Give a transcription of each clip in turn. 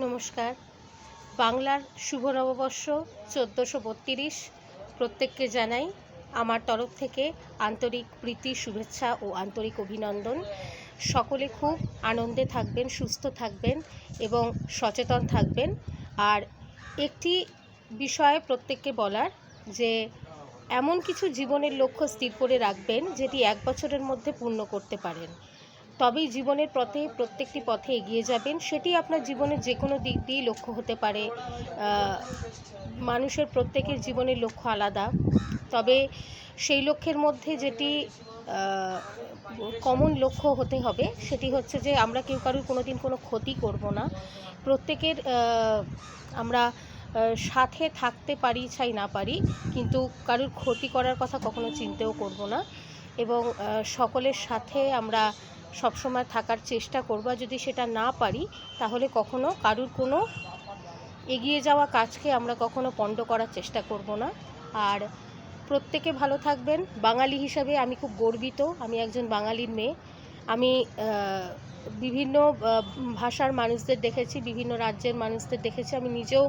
নমস্কার। বাংলার শুভ নববর্ষ ১৪৩২ প্রত্যেককে জানাই আমার তরফ থেকে আন্তরিক প্রীতি, শুভেচ্ছা ও আন্তরিক অভিনন্দন। সকলে খুব আনন্দে থাকবেন, সুস্থ থাকবেন এবং সচেতন থাকবেন। আর একটি বিষয় প্রত্যেককে বলার যে এমন কিছু জীবনের লক্ষ্য স্থির করে রাখবেন যেটি ১ বছরের মধ্যে পূর্ণ করতে পারেন, তবেই জীবনের পথে প্রত্যেকটি পথে এগিয়ে যাবেন। সেটি আপনার জীবনের যে কোনো দিক দিয়েই লক্ষ্য হতে পারে। মানুষের প্রত্যেকের জীবনের লক্ষ্য আলাদা, তবে সেই লক্ষ্যের মধ্যে যেটি কমন লক্ষ্য হতে হবে সেটি হচ্ছে যে আমরা কেউ কারোর কোনো দিন কোনো ক্ষতি করব না। প্রত্যেকের আমরা সাথে থাকতে পারি চাই না পারি, কিন্তু কারোর ক্ষতি করার কথা কখনো চিন্তাও করব না এবং সকলের সাথে আমরা সবসময় থাকার চেষ্টা করব। আর যদি সেটা না পারি তাহলে কখনো কারুর কোনো এগিয়ে যাওয়া কাজকে আমরা কখনো পণ্ড করার চেষ্টা করব না। আর প্রত্যেকে ভালো থাকবেন। বাঙালি হিসাবে আমি খুব গর্বিত, আমি একজন বাঙালির মেয়ে। আমি বিভিন্ন ভাষার মানুষদের দেখেছি, বিভিন্ন রাজ্যের মানুষদের দেখেছি। আমি নিজেও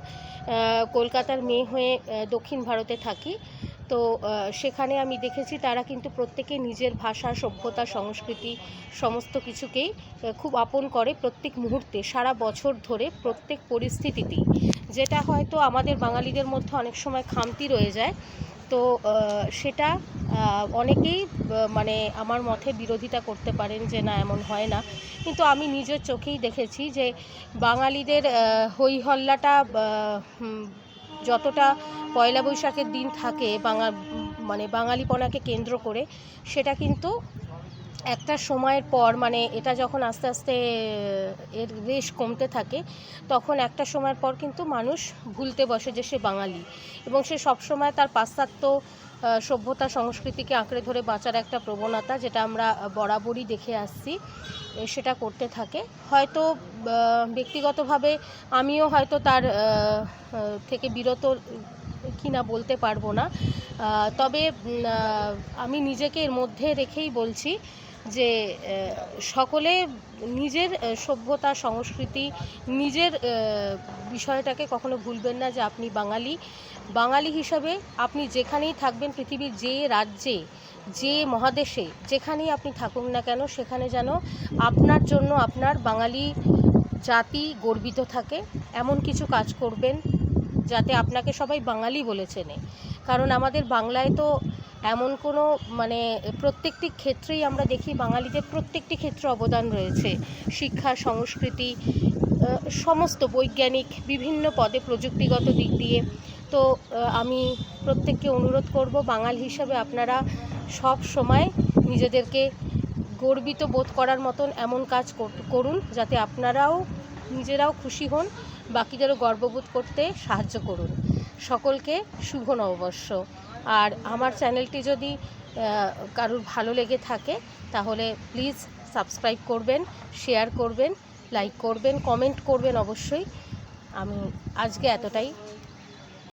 কলকাতার মেয়ে হয়ে দক্ষিণ ভারতে থাকি। তো সেখানে আমি দেখেছি তারা কিন্তু প্রত্যেকে নিজের ভাষা, সভ্যতা, সংস্কৃতি সমস্ত কিছুকেই খুব আপন করে প্রত্যেক মুহূর্তে, সারা বছর ধরে, প্রত্যেক পরিস্থিতিতেই, যেটা হয়তো আমাদের বাঙালিদের মধ্যে অনেক সময় খামতি রয়ে যায়। তো সেটা অনেকেই মানে আমার মতে বিরোধিতা করতে পারেন যে না, এমন হয় না, কিন্তু আমি নিজের চোখেই দেখেছি যে বাঙালিদের হই হল্লাটা যতটা পয়লা বৈশাখের দিন থাকে মানে বাঙালিপনাকে কেন্দ্র করে, সেটা কিন্তু একটা সময়ের পর, মানে এটা যখন আস্তে আস্তে এর রেশ কমতে থাকে, তখন একটা সময়ের পর কিন্তু মানুষ ভুলতে বসে যে সে বাঙালি, এবং সে সবসময় তার পাশ্চাত্য সভ্যতা সংস্কৃতিকে আঁকড়ে ধরে বাঁচার একটা প্রবণতা, যেটা আমরা বরাবরই দেখে আসছি, সেটা করতে থাকে। হয়তো ব্যক্তিগতভাবে আমিও হয়তো তার থেকে বিরত কিনা বলতে পারবো না, তবে আমি নিজেকে এর মধ্যে রেখেই বলছি যে সকলে নিজের সভ্যতা, সংস্কৃতি, নিজের বিষয়টাকে কখনো ভুলবেন না যে আপনি বাঙালি হিসাবে আপনি যেখানেই থাকবেন, পৃথিবীর যে রাজ্যে, যে মহাদেশে যেখানেই আপনি থাকুন না কেন, সেখানে যেন আপনার জন্য আপনার বাঙালি জাতি গর্বিত থাকে। এমন কিছু কাজ করবেন যাতে আপনাকে সবাই বাঙালি বলে চেনে। কারণ আমাদের বাংলায় তো এমন কোনো মানে প্রত্যেকটি ক্ষেত্রেই আমরা দেখি বাঙালিদের প্রত্যেকটি ক্ষেত্রে অবদান রয়েছে। শিক্ষা, সংস্কৃতি, সমস্ত বৈজ্ঞানিক বিভিন্ন পদে, প্রযুক্তিগত দিক দিয়ে। তো আমি প্রত্যেককে অনুরোধ করব, বাঙালি হিসাবে আপনারা সব সময় নিজেদেরকে গর্বিত বোধ করার মতন এমন কাজ করুন যাতে আপনারাও নিজেরাও খুশি হন, বাকিদেরও গর্ববোধ করতে সাহায্য করুন। সকলকে শুভ নববর্ষ। আর আমার চ্যানেলটি যদি কারুর ভালো লেগে থাকে তাহলে প্লিজ সাবস্ক্রাইব করবেন, শেয়ার করবেন, লাইক করবেন, কমেন্ট করবেন অবশ্যই। আমি আজকে এতটাই।